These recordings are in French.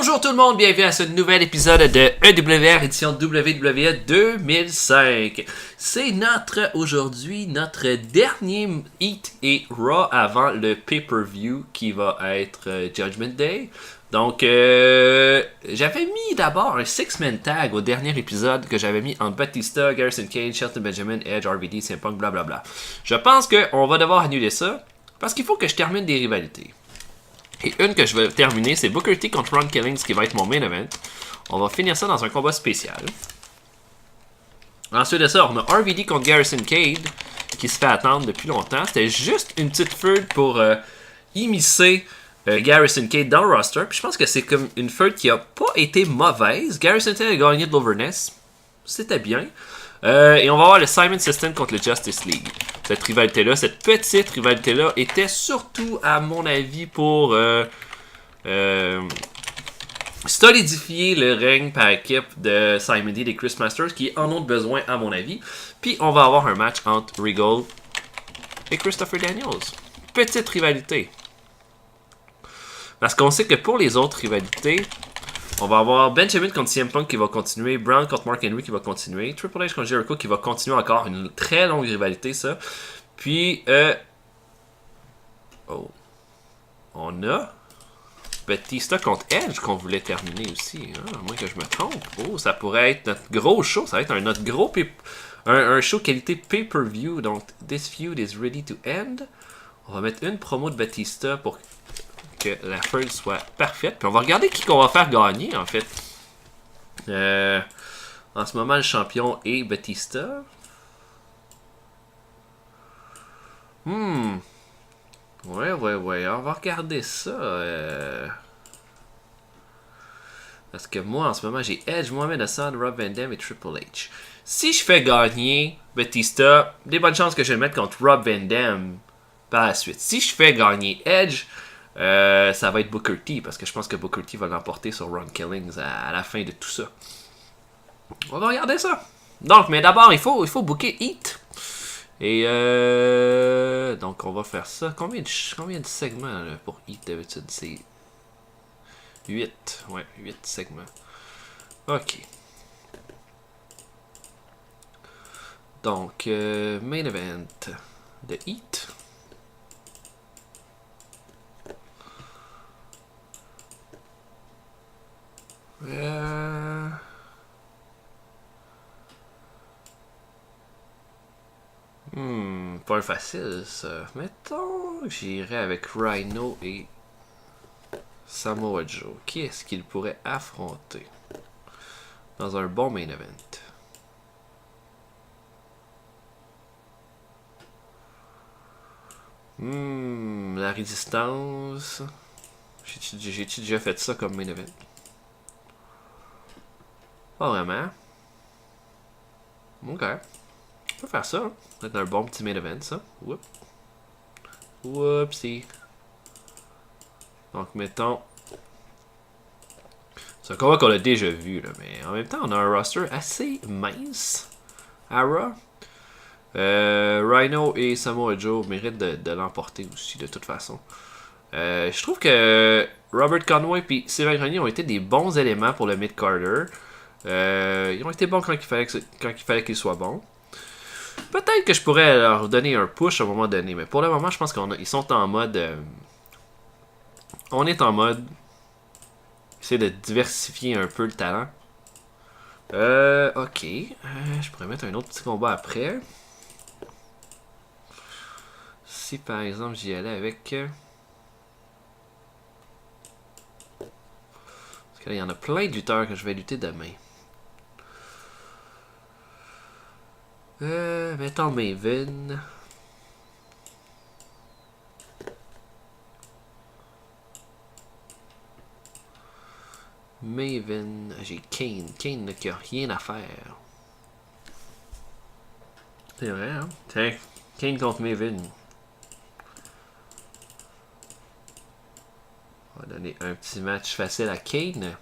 Bonjour tout le monde, bienvenue à ce nouvel épisode de EWR, édition WWE 2005. C'est aujourd'hui notre dernier Heat et Raw avant le pay-per-view qui va être Judgment Day. Donc, j'avais mis d'abord un six-man tag au dernier épisode que j'avais mis entre Batista, Garrison Cage, Shelton Benjamin, Edge, RVD, CM Punk, blablabla. Je pense qu'on va devoir annuler ça parce qu'il faut que je termine des rivalités. Et une que je vais terminer, c'est Booker T contre Ron Killings qui va être mon main event. On va finir ça dans un combat spécial. Ensuite de ça, on a RVD contre Garrison Cage qui se fait attendre depuis longtemps. C'était juste une petite feud pour immiscer Garrison Cage dans le roster. Puis je pense que c'est comme une feud qui a pas été mauvaise. Garrison Cage a gagné de l'Overness. C'était bien. Et on va avoir le Simon System contre le Justice League. Cette rivalité-là, cette petite rivalité-là, était surtout, à mon avis, pour solidifier le règne par équipe de Simon D et des Chris Masters, qui en ont besoin, à mon avis. Puis on va avoir un match entre Regal et Christopher Daniels. Petite rivalité. Parce qu'on sait que pour les autres rivalités, on va avoir Benjamin contre CM Punk qui va continuer, Brown contre Mark Henry qui va continuer, Triple H contre Jericho qui va continuer encore, une très longue rivalité ça. Puis, on a Batista contre Edge qu'on voulait terminer aussi, à moins que je me trompe. Oh, ça pourrait être notre gros show, ça va être notre gros un show qualité pay-per-view, donc this feud is ready to end. On va mettre une promo de Batista pour que la feud soit parfaite. Puis on va regarder qui qu'on va faire gagner, en fait. En ce moment, le champion est Batista. Ouais. On va regarder ça. Parce que moi, en ce moment, j'ai Edge, Mohamed Hassan, Rob Van Dam et Triple H. Si je fais gagner Batista, des bonnes chances que je vais le mettre contre Rob Van Dam par la suite. Si je fais gagner Edge, ça va être Booker T, parce que je pense que Booker T va l'emporter sur Ron Killings à la fin de tout ça. On va regarder ça. Donc, mais d'abord, il faut booker Heat. Et donc, on va faire ça. Combien de segments là, pour Heat d'habitude? C'est 8. Ouais, 8 segments. Ok. Donc, main event de Heat. Pas facile ça. Mettons que j'irais avec Rhino et Samoa Joe. Qui est-ce qu'il pourrait affronter dans un bon main event? La résistance. J'ai-tu déjà fait ça comme main event? Pas vraiment. Ok. On peut faire ça. Hein. C'est un bon petit main event, ça. Whoopsie. Donc, mettons. C'est un combat qu'on a déjà vu, là, mais en même temps, on a un roster assez mince à Raw. Rhino et Samoa Joe méritent de l'emporter aussi, de toute façon. Je trouve que Robert Conway et Sylvain Grenier ont été des bons éléments pour le mid-carder. Ils ont été bons quand il fallait qu'ils soient bons. Peut-être que je pourrais leur donner un push à un moment donné, mais pour le moment, je pense qu'ils sont en mode. On est en mode. Essayer de diversifier un peu le talent. Ok. Je pourrais mettre un autre petit combat après. Si par exemple j'y allais avec. Parce que là, il y en a plein de lutteurs que je vais lutter demain. Mettons Maven. Maven. J'ai Kane. Kane qui a rien à faire. C'est vrai, hein? Tiens, Kane contre Maven. On va donner un petit match facile à Kane.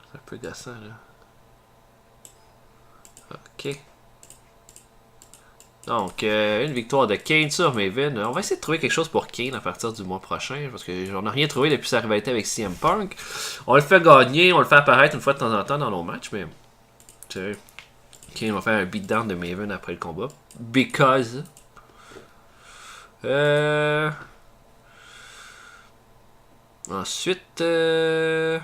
C'est un peu gossant, là. Ok. Donc, une victoire de Kane sur Maven. On va essayer de trouver quelque chose pour Kane à partir du mois prochain, parce que j'en ai rien trouvé depuis sa rivalité avec CM Punk. On le fait gagner, on le fait apparaître une fois de temps en temps dans nos matchs, mais tu sais, Kane va faire un beatdown de Maven après le combat. Because. Ensuite, je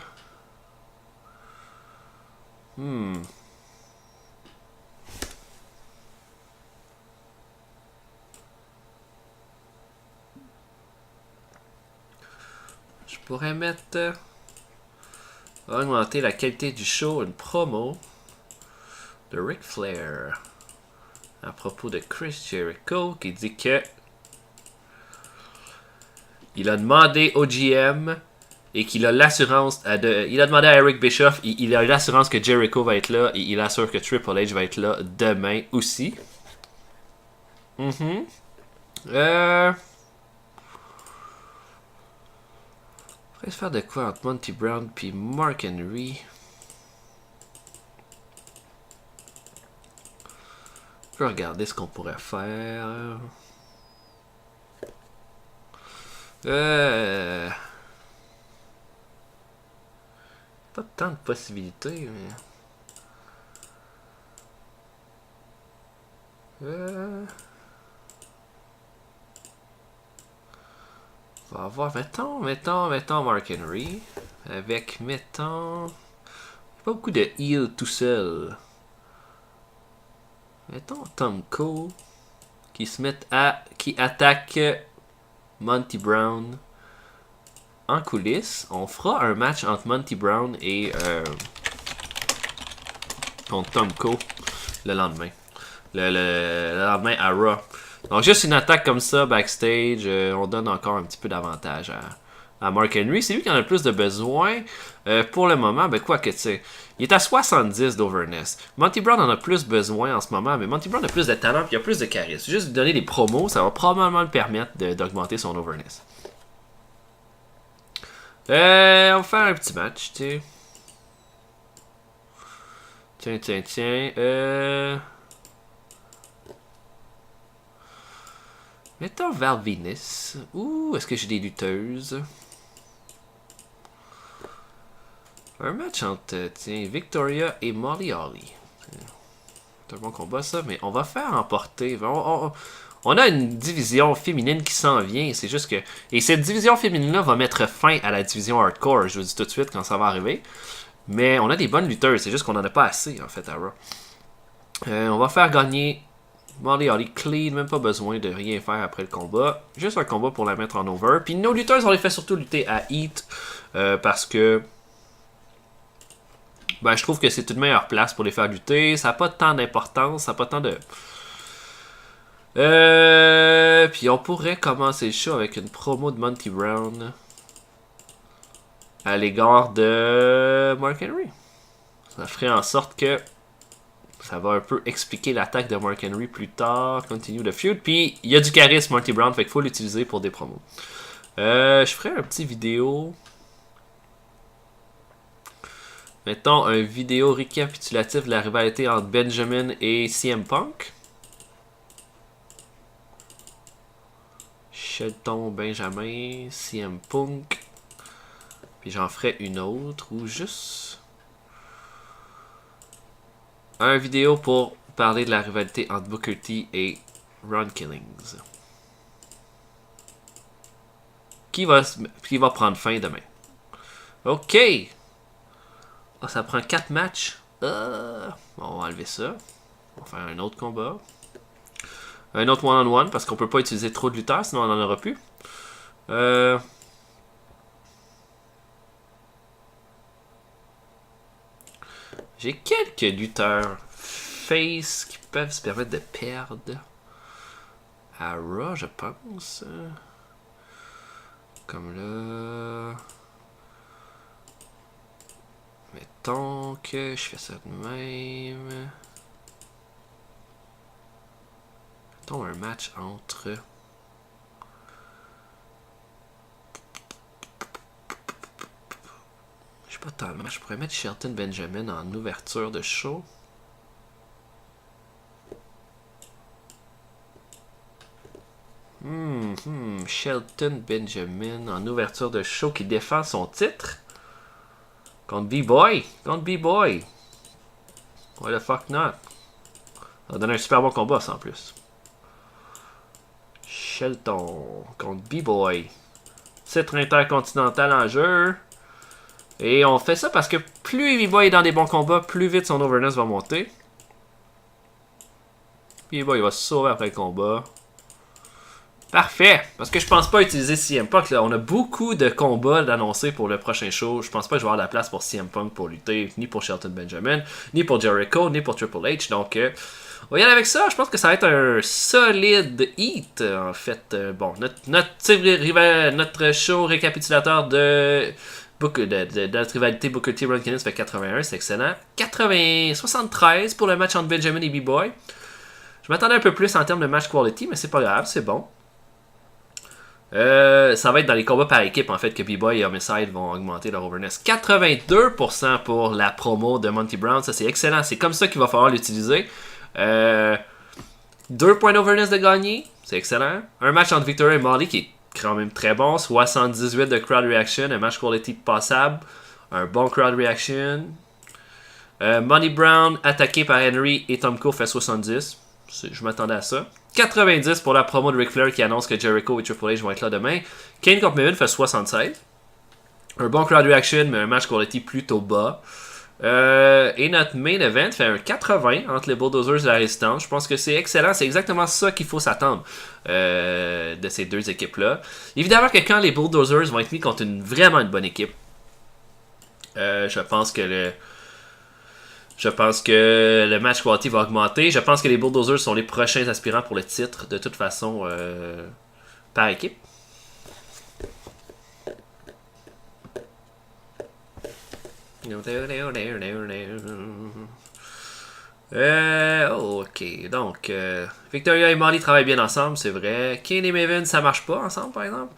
pourrais mettre augmenter la qualité du show, une promo de Ric Flair à propos de Chris Jericho qui dit que il a demandé au GM et qu'il a l'assurance il a demandé à Eric Bischoff, il a l'assurance que Jericho va être là et il assure que Triple H va être là demain aussi. Mm-hmm. On pourrait se faire de quoi entre Monty Brown puis Mark Henry. Je vais regarder ce qu'on pourrait faire. Pas tant de possibilités, mais. On va avoir, mettons Mark Henry. Avec, mettons. Pas beaucoup de heal tout seul. Mettons Tom Cole. Qui attaque Monty Brown en coulisses. On fera un match entre Monty Brown et contre Tom Cole le lendemain. Le lendemain à Raw. Donc juste une attaque comme ça backstage, on donne encore un petit peu d'avantage à Mark Henry. C'est lui qui en a le plus de besoin. Pour le moment, ben quoi que tu sais, il est à 70 d'overness. Monty Brown en a plus besoin en ce moment, mais Monty Brown a plus de talent et il a plus de charisme. Juste lui donner des promos, ça va probablement le permettre d'augmenter son overness. On va faire un petit match, tu sais. Tiens. Mettons Val Venis. Ouh, est-ce que j'ai des lutteuses? Un match entre, Victoria et Molly Holly. C'est un bon combat, ça, mais on va faire emporter. On a une division féminine qui s'en vient. C'est juste que. Et cette division féminine-là va mettre fin à la division hardcore. Je vous dis tout de suite quand ça va arriver. Mais on a des bonnes lutteuses. C'est juste qu'on en a pas assez, en fait, à Raw. On va faire gagner Molly Holly clean. Même pas besoin de rien faire après le combat. Juste un combat pour la mettre en over. Puis nos lutteuses, on les fait surtout lutter à Heat. Parce que. Ben, je trouve que c'est une meilleure place pour les faire lutter. Ça n'a pas tant d'importance. Ça n'a pas tant de. Puis on pourrait commencer le show avec une promo de Monty Brown à l'égard de Mark Henry. Ça ferait en sorte que ça va un peu expliquer l'attaque de Mark Henry plus tard. Continue le feud. Puis il y a du charisme Monty Brown, fait qu'il faut l'utiliser pour des promos. Je ferai un petit vidéo. Mettons un vidéo récapitulatif de la rivalité entre Benjamin et CM Punk. Shelton, Benjamin, CM Punk. Puis j'en ferai une autre ou juste un vidéo pour parler de la rivalité entre Booker T et Ron Killings. Qui va prendre fin demain. Ok. Oh, ça prend 4 matchs. On va enlever ça. On va faire un autre combat. Un autre one-on-one parce qu'on peut pas utiliser trop de lutteurs, sinon on en aura plus. J'ai quelques lutteurs face qui peuvent se permettre de perdre à Raw, je pense. Comme là. Mettons que je fais ça de même. Mettons un match entre. Je sais pas tant. Je pourrais mettre Shelton Benjamin en ouverture de show. Shelton Benjamin en ouverture de show qui défend son titre. Contre B-Boy. Contre B-Boy. Why the fuck not? Ça va donner un super bon combat, ça, en plus. Shelton contre B-Boy. Titre intercontinental en jeu. Et on fait ça parce que plus B-Boy est dans des bons combats, plus vite son overness va monter. B-Boy, il va se sauver après le combat. Parfait! Parce que je pense pas utiliser CM Punk. Là. On a beaucoup de combats d'annoncer pour le prochain show. Je pense pas que je vais avoir la place pour CM Punk pour lutter, ni pour Shelton Benjamin, ni pour Jericho, ni pour Triple H. Donc, on va y aller avec ça. Je pense que ça va être un solide hit. En fait, bon, notre show récapitulateur de notre rivalité Booker T. Ron Kennedy fait 81, c'est excellent. 73 pour le match entre Benjamin et B-Boy. Je m'attendais un peu plus en termes de match quality, mais c'est pas grave, c'est bon. Ça va être dans les combats par équipe en fait que B-Boy et Homicide vont augmenter leur overness. 82% pour la promo de Monty Brown, ça c'est excellent, c'est comme ça qu'il va falloir l'utiliser. 2 points d'overness de gagner, c'est excellent. Un match entre Victor et Molly qui est quand même très bon, 78 de crowd reaction, un match quality passable, un bon crowd reaction. Monty Brown attaqué par Henry et Tom Cole fait 70. Je m'attendais à ça. 90 pour la promo de Ric Flair qui annonce que Jericho et Triple H vont être là demain. Kane contre Maven fait 76. Un bon crowd reaction, mais un match quality plutôt bas. Et notre main event fait un 80 entre les Bulldozers et la Résistance. Je pense que c'est excellent. C'est exactement ça qu'il faut s'attendre de ces deux équipes-là. Évidemment que quand les Bulldozers vont être mis contre vraiment une bonne équipe, je pense que le match quality va augmenter. Je pense que les Bulldozers sont les prochains aspirants pour le titre, de toute façon, par équipe. Ok, donc Victoria et Molly travaillent bien ensemble, c'est vrai. Kane et Maven, ça marche pas ensemble, par exemple.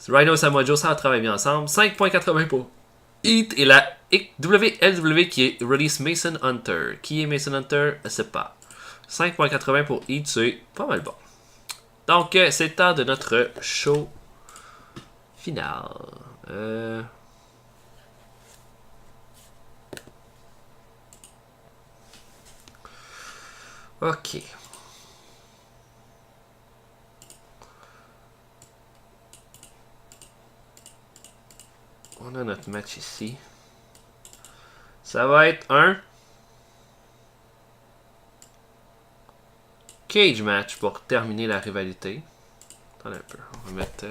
Rhino et Samoa Joe, ça travaille bien ensemble. 5.80 pour Heat et la WLW qui release Mason Hunter. Qui est Mason Hunter? Je sais pas. 5.80 pour Heat, c'est pas mal bon. Donc, c'est le temps de notre show final. Ok. On a notre match ici. Ça va être un cage match pour terminer la rivalité. Attendez un peu. On va mettre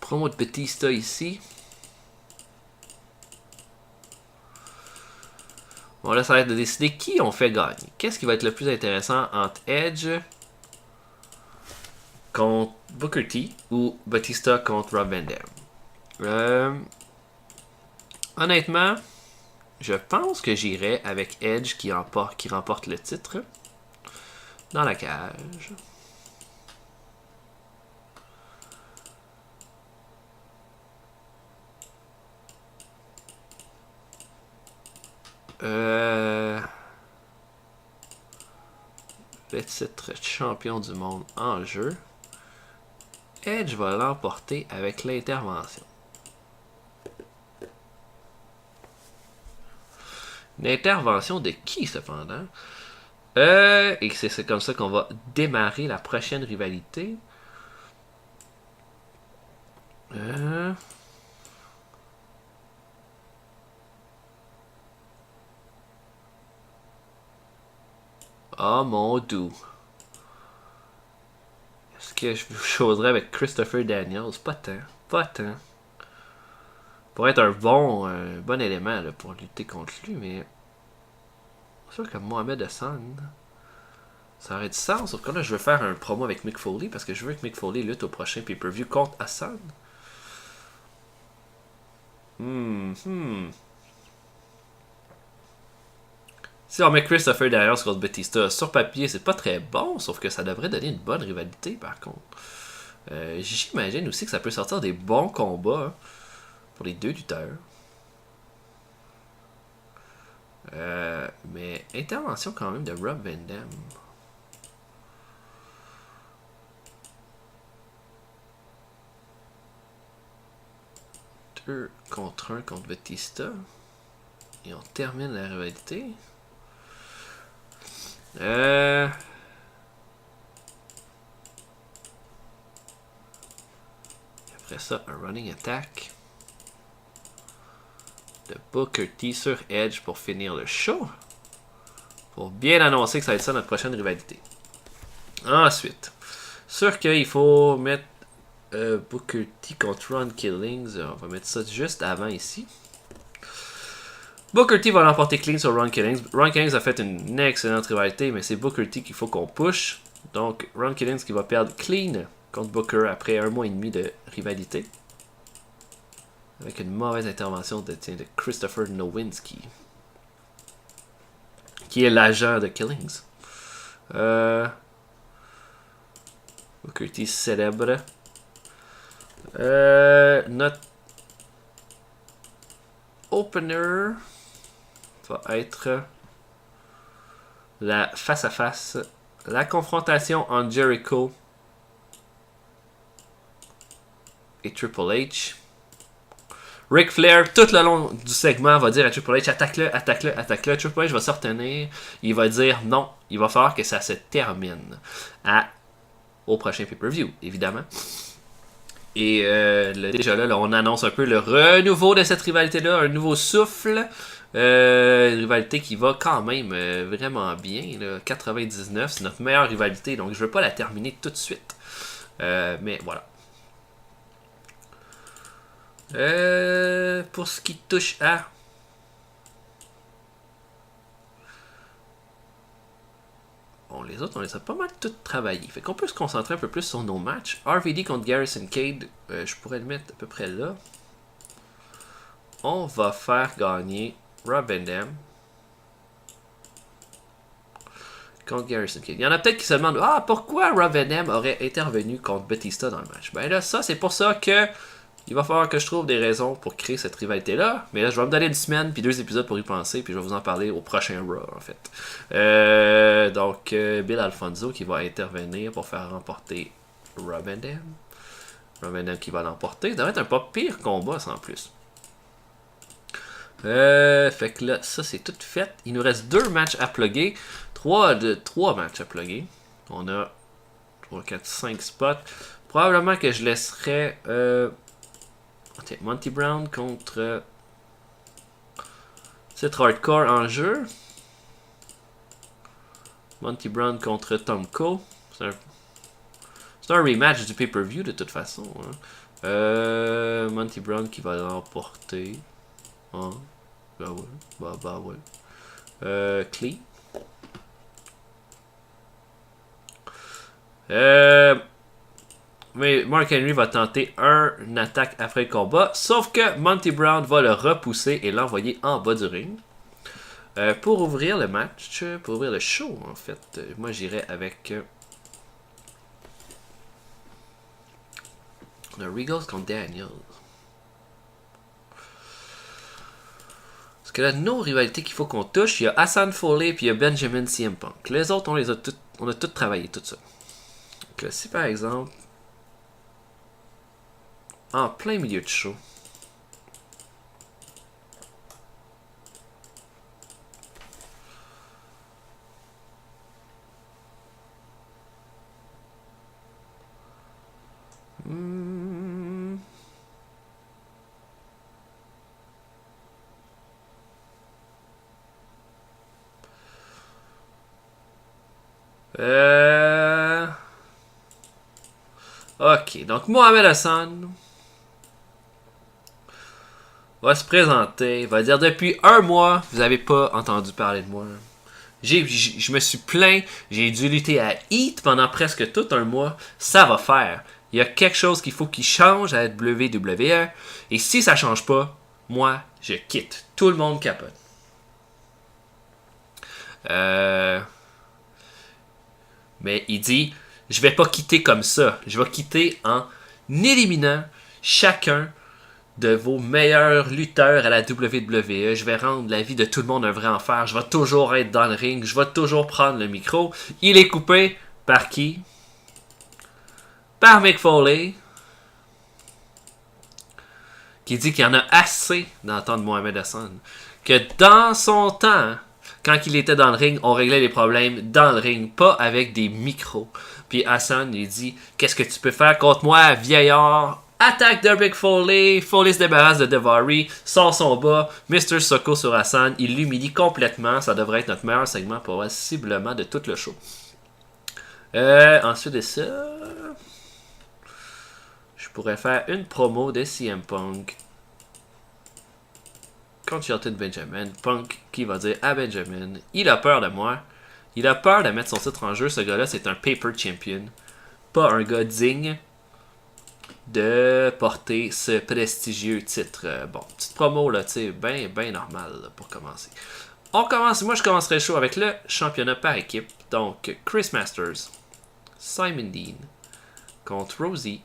promo de Batista ici. Bon, là, ça va être de décider qui on fait gagner. Qu'est-ce qui va être le plus intéressant entre Edge contre Booker T ou Batista contre Rob Van Dam? Honnêtement, je pense que j'irai avec Edge qui remporte le titre dans la cage. Le titre champion du monde en jeu. Edge va l'emporter avec l'intervention. Une intervention de qui cependant? Et c'est comme ça qu'on va démarrer la prochaine rivalité. Oh mon doux. Est-ce que je choisirais avec Christopher Daniels? Pas tant. Pas tant. Pour être un bon élément là, pour lutter contre lui, mais. C'est sûr que Mohamed Hassan. Ça aurait du sens, sauf que là je veux faire un promo avec Mick Foley parce que je veux que Mick Foley lutte au prochain pay-per-view contre Hassan. Si on met Christopher Daniels contre Batista, sur papier, c'est pas très bon, sauf que ça devrait donner une bonne rivalité par contre. J'imagine aussi que ça peut sortir des bons combats hein, pour les deux lutteurs. Mais intervention quand même de Rob Van Dam. 2 contre 1 contre Batista. Et on termine la rivalité. Après ça, un running attack de Booker T sur Edge pour finir le show. Pour bien annoncer que ça va être ça notre prochaine rivalité. Ensuite, sûr qu'il faut mettre Booker T contre Ron Killings. On va mettre ça juste avant ici. Booker T va l'emporter clean sur Ron Killings. Ron Killings a fait une excellente rivalité, mais c'est Booker T qu'il faut qu'on push. Donc, Ron Killings qui va perdre clean contre Booker après 1 mois et demi de rivalité. Avec une mauvaise intervention de Christopher Nowinski. Qui est l'agent de Killings. Booker T célèbre. Notre opener va être la face-à-face. La confrontation entre Jericho et Triple H. Ric Flair, tout le long du segment, va dire à Triple H, attaque-le, attaque-le, attaque-le. Triple H va se retenir. Il va dire non. Il va falloir que ça se termine au prochain pay-per-view, évidemment. Et déjà là, on annonce un peu le renouveau de cette rivalité-là, un nouveau souffle. Une rivalité qui va quand même vraiment bien. Là. 99, c'est notre meilleure rivalité, donc je ne veux pas la terminer tout de suite. Mais voilà. Pour ce qui touche à... Bon, les autres, on les a pas mal toutes travaillées. Fait qu'on peut se concentrer un peu plus sur nos matchs. RVD contre Garrison Cade, je pourrais le mettre à peu près là. On va faire gagner Rob Van Dam contre Garrison Cade. Il y en a peut-être qui se demandent pourquoi Rob Van Dam aurait intervenu contre Batista dans le match. Ben là, ça, c'est pour ça que il va falloir que je trouve des raisons pour créer cette rivalité-là. Mais là, je vais me donner une semaine puis 2 épisodes pour y penser. Puis je vais vous en parler au prochain Raw, en fait. Donc, Bill Alfonso qui va intervenir pour faire remporter Rob Van Dam. Rob Van Dam qui va l'emporter. Ça va être un pas pire combat, ça, en plus. Fait que là, ça, c'est tout fait. Il nous reste 2 matchs à plugger. 3 matchs à plugger. On a 3, 4, 5 spots. Probablement que je laisserai... Monty Brown contre titre hardcore en jeu. Monty Brown contre Tom Cole. C'est un rematch du pay-per-view de toute façon. Hein. Monty Brown qui va l'emporter. Bah ouais. Clean. Mais Mark Henry va tenter une attaque après le combat. Sauf que Monty Brown va le repousser et l'envoyer en bas du ring. Pour ouvrir le match, pour ouvrir le show en fait, moi j'irai avec le Regals contre Daniels. Parce que là, nos rivalités qu'il faut qu'on touche, il y a Hassan Foley et il y a Benjamin CM Punk. Les autres, on a tout travaillé, tout ça. Donc là, si par exemple, en plein milieu de show, ok, donc Mohamed Hassan va se présenter, va dire depuis 1 mois, vous n'avez pas entendu parler de moi. Je me suis plaint, j'ai dû lutter à Heat pendant presque tout 1 mois. Ça va faire. Il y a quelque chose qu'il faut qu'il change à la WWE. Et si ça change pas, moi, je quitte. Tout le monde capote. Mais il dit, je vais pas quitter comme ça. Je vais quitter en éliminant chacun de vos meilleurs lutteurs à la WWE. Je vais rendre la vie de tout le monde un vrai enfer. Je vais toujours être dans le ring. Je vais toujours prendre le micro. Il est coupé par qui? Par Mick Foley. qui dit qu'il y en a assez d'entendre Mohamed Hassan. Que dans son temps, quand il était dans le ring, on réglait les problèmes dans le ring, pas avec des micros. Puis Hassan, il dit, qu'est-ce que tu peux faire contre moi, vieillard? Attaque de Mick Foley, Foley se débarrasse de Daivari, sort son bas, Mr. Socko sur Hassan, il l'humilie complètement, ça devrait être notre meilleur segment possiblement de tout le show. Ensuite de ça, je pourrais faire une promo de CM Punk contre Shelton Benjamin. Punk qui va dire à Benjamin, il a peur de moi, il a peur de mettre son titre en jeu, ce gars-là c'est un paper champion, pas un gars digne de porter ce prestigieux titre. Bon, petite promo là, tu sais, ben normal là, pour commencer. Moi je commencerai le show avec le championnat par équipe. Donc, Chris Masters, Simon Dean contre Rosie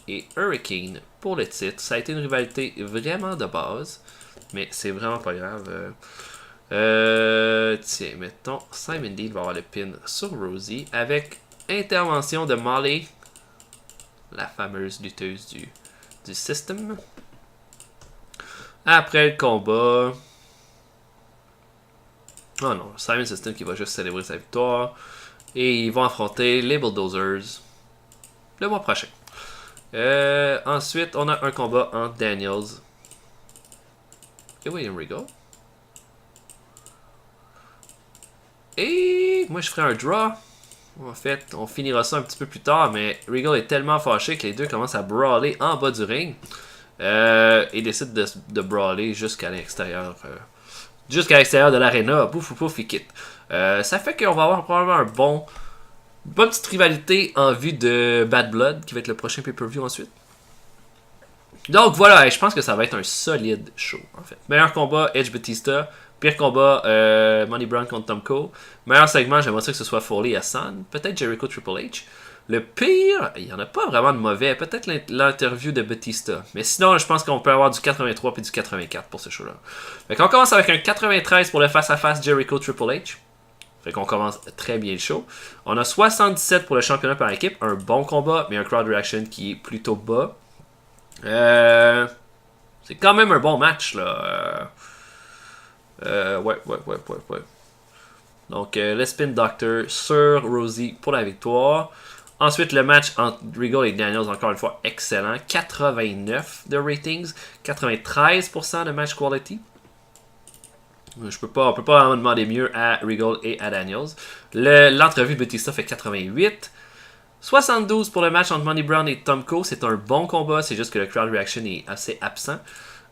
et Hurricane pour le titre. Ça a été une rivalité vraiment de base, mais c'est vraiment pas grave. Tiens, mettons, Simon Dean va avoir le pin sur Rosie avec intervention de Molly, la fameuse lutteuse du system. Après le combat... Oh non, Simon System qui va juste célébrer sa victoire. Et ils vont affronter les Bulldozers le mois prochain. Ensuite, on a un combat entre Daniels et William Regal. Et moi, je ferai un draw. En fait, on finira ça un petit peu plus tard, mais Regal est tellement fâché que les deux commencent à brawler en bas du ring. Et décide de brawler jusqu'à l'extérieur. Jusqu'à l'extérieur de l'aréna. Pouf, pouf, pouf, il quitte. Ça fait qu'on va avoir probablement une bonne petite rivalité en vue de Bad Blood, qui va être le prochain pay-per-view ensuite. Donc voilà, je pense que ça va être un solide show, en fait. Meilleur combat, Edge Batista. Pire combat, Money Brown contre Tom Cole. Meilleur segment, j'aimerais ça que ce soit Foley et Hassan. Peut-être Jericho Triple H. Le pire, il n'y en a pas vraiment de mauvais. Peut-être l'interview de Batista. Mais sinon, je pense qu'on peut avoir du 83 et du 84 pour ce show-là. Fait qu'on commence avec un 93 pour le face-à-face Jericho Triple H. Fait qu'on commence très bien le show. On a 77 pour le championnat par équipe. Un bon combat, mais un crowd reaction qui est plutôt bas. C'est quand même un bon match, là. Ouais. Donc, le Spin Doctor sur Rosie pour la victoire. Ensuite, le match entre Regal et Daniels, encore une fois, excellent. 89 de ratings, 93% de match quality. On peut pas en demander mieux à Regal et à Daniels. L'entrevue de Batista fait 88. 72 pour le match entre Money Brown et Tom Cole. C'est un bon combat, c'est juste que le crowd reaction est assez absent.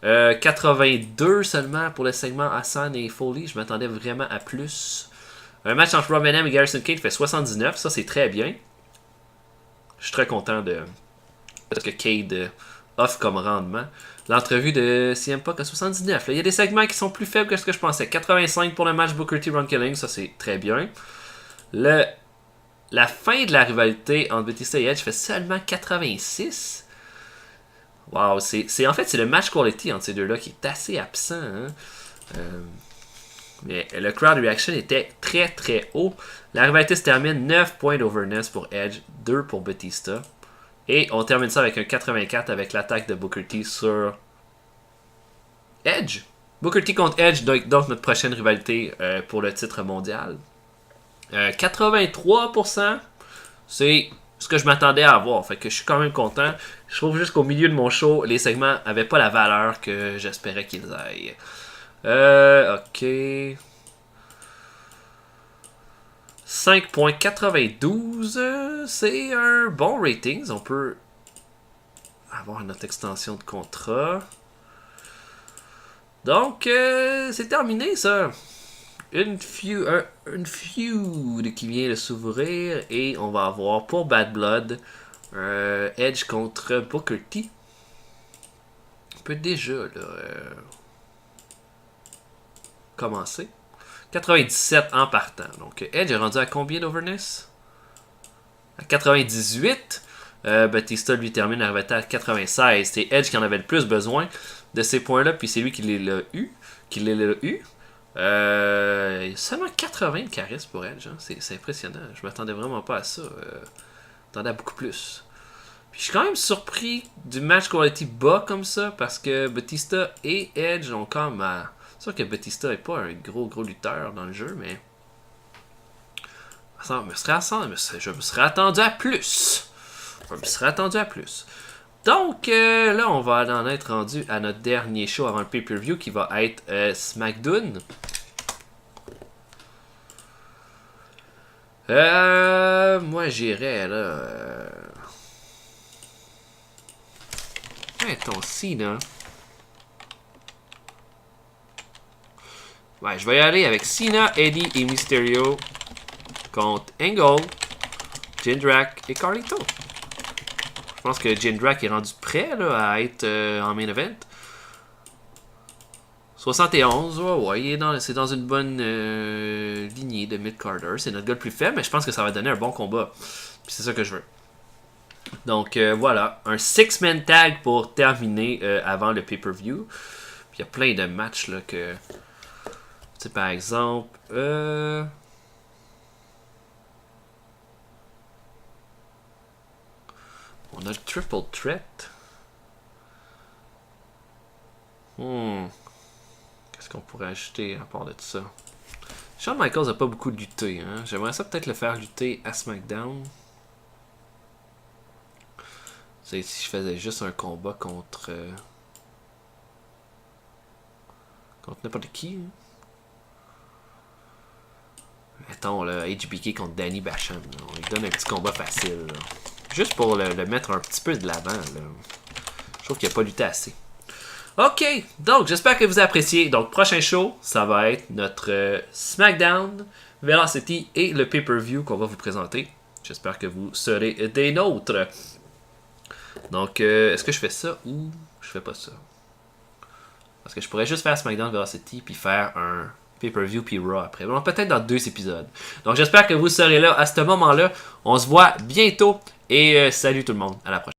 82 seulement pour le segment Hassan et Foley. Je m'attendais vraiment à plus. Un match entre Rob Van Dam et Garrison Cage fait 79. Ça, c'est très bien. Je suis très content de ce que Cade offre comme rendement. L'entrevue de CM Punk à 79. Là, il y a des segments qui sont plus faibles que ce que je pensais. 85 pour le match Booker T. Ron Killing. Ça, c'est très bien. La fin de la rivalité entre Batista et Edge fait seulement 86. Wow, en fait, c'est le match quality entre ces deux-là qui est assez absent. Hein? Mais le crowd reaction était très très haut. La rivalité se termine 9 points d'overness pour Edge, 2 pour Batista. Et on termine ça avec un 84 avec l'attaque de Booker T sur Edge. Booker T contre Edge, donc notre prochaine rivalité pour le titre mondial. 83%, c'est ce que je m'attendais à avoir. Fait que je suis quand même content. Je trouve juste qu'au milieu de mon show, les segments n'avaient pas la valeur que j'espérais qu'ils aillent. Ok. 5.92, c'est un bon rating. On peut avoir notre extension de contrat. Donc, c'est terminé ça. Une feud qui vient de s'ouvrir et on va avoir pour Bad Blood Edge contre Booker T. On peut déjà là, commencer. 97 en partant. Donc Edge est rendu à combien d'overness? À 98. Batista lui termine à rivalité à 96. C'est Edge qui en avait le plus besoin de ces points-là, puis c'est lui qui l'a eu. Seulement 80 de charisme pour Edge. Hein. C'est impressionnant. Je m'attendais vraiment pas à ça. Je m'attendais à beaucoup plus. Puis je suis quand même surpris du match quality bas comme ça, parce que Batista et Edge ont comme... C'est sûr que Batista n'est pas un gros lutteur dans le jeu, mais... Je me serais attendu à plus. Donc, là, on va en être rendu à notre dernier show avant le pay-per-view qui va être SmackDown. Moi, j'irais, là... Mettons Cena. Ouais, je vais y aller avec Cena, Eddie et Mysterio contre Angle, Jindrak et Carlito. Je pense que Jindrak est rendu prêt là, à être en main event. 71, ouais, c'est dans une bonne lignée de mid-carder. C'est notre gars le plus faible, mais je pense que ça va donner un bon combat. Puis c'est ça que je veux. Donc voilà, un 6-man tag pour terminer avant le pay-per-view. Puis il y a plein de matchs là que... Tu sais, par exemple... On a le triple threat. Qu'est-ce qu'on pourrait ajouter à part de tout ça? Shawn Michaels n'a pas beaucoup lutté. Hein? J'aimerais ça peut-être le faire lutter à SmackDown. C'est si je faisais juste un combat contre... contre n'importe qui. Hein? Mettons, là, HBK contre Danny Basham. Là. On lui donne un petit combat facile. Là. Juste pour le mettre un petit peu de l'avant. Là. Je trouve qu'il n'a pas lutté assez. Ok, donc j'espère que vous appréciez. Donc, prochain show, ça va être notre SmackDown, Velocity et le pay-per-view qu'on va vous présenter. J'espère que vous serez des nôtres. Donc, est-ce que je fais ça ou je fais pas ça? Parce que je pourrais juste faire SmackDown, Velocity puis faire un pay-per-view puis Raw après. Bon, peut-être dans 2 épisodes. Donc, j'espère que vous serez là à ce moment-là. On se voit bientôt et salut tout le monde. À la prochaine.